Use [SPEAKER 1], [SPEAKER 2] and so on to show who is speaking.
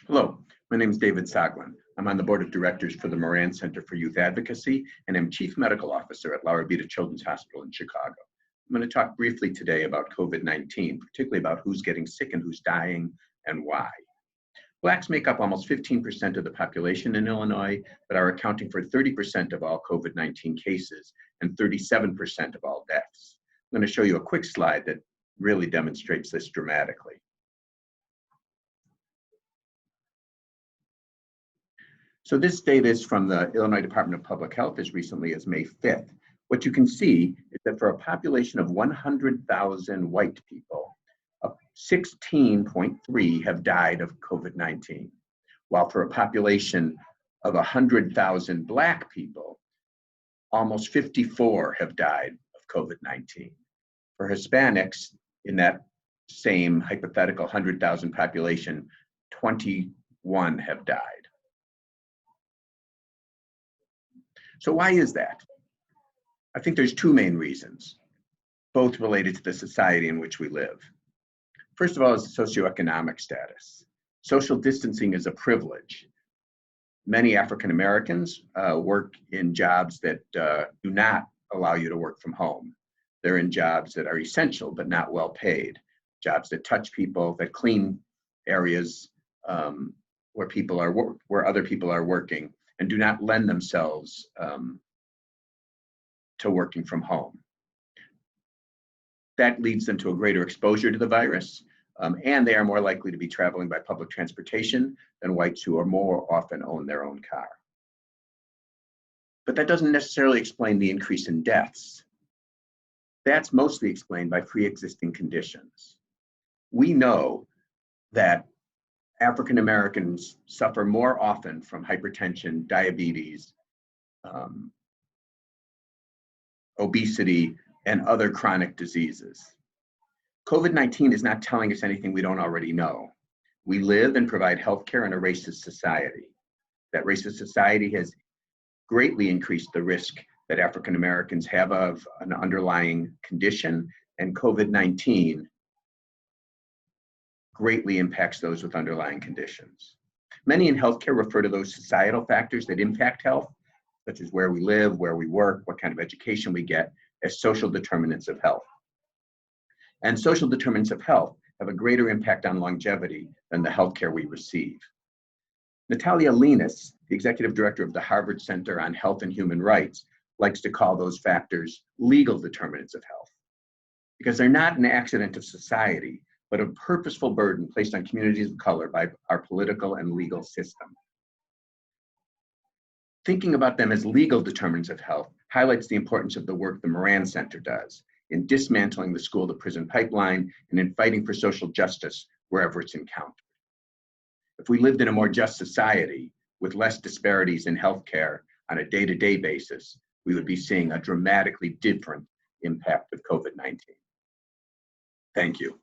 [SPEAKER 1] Hello, my name is David Soglin. I'm on the board of directors for the Moran Center for Youth Advocacy, and I'm Chief Medical Officer at Rabida Children's Hospital in Chicago. I'm going to talk briefly today about COVID-19, particularly about who's getting sick and who's dying and why. Blacks make up almost 15% of the population in Illinois, but are accounting for 30% of all COVID-19 cases and 37% of all deaths. I'm going to show you a quick slide that really demonstrates this dramatically. So this data is from the Illinois Department of Public Health as recently as May 5th. What you can see is that for a population of 100,000 white people, 16.3 have died of COVID-19, while for a population of 100,000 Black people, almost 54 have died of COVID-19. For Hispanics, in that same hypothetical 100,000 population, 21 have died. So why is that? I think there's two main reasons, both related to the society in which we live. First of all is socioeconomic status. Social distancing is a privilege. Many African Americans work in jobs that do not allow you to work from home. They're in jobs that are essential but not well paid, jobs that touch people, that clean areas where other people are working, and do not lend themselves to working from home. That leads them to a greater exposure to the virus, and they are more likely to be traveling by public transportation than whites who are more often own their own car. But that doesn't necessarily explain the increase in deaths. That's mostly explained by pre-existing conditions. We know that African Americans suffer more often from hypertension, diabetes, obesity, and other chronic diseases. COVID-19 is not telling us anything we don't already know. We live and provide healthcare in a racist society. That racist society has greatly increased the risk that African Americans have of an underlying condition, and COVID-19 greatly impacts those with underlying conditions. Many in healthcare refer to those societal factors that impact health, such as where we live, where we work, what kind of education we get, as social determinants of health. And social determinants of health have a greater impact on longevity than the healthcare we receive. Natalia Linus, the executive director of the Harvard Center on Health and Human Rights, likes to call those factors legal determinants of health, because they're not an accident of society, but a purposeful burden placed on communities of color by our political and legal system. Thinking about them as legal determinants of health highlights the importance of the work the Moran Center does in dismantling the school-to-prison pipeline and in fighting for social justice wherever it's encountered. If we lived in a more just society with less disparities in healthcare on a day-to-day basis, we would be seeing a dramatically different impact of COVID-19. Thank you.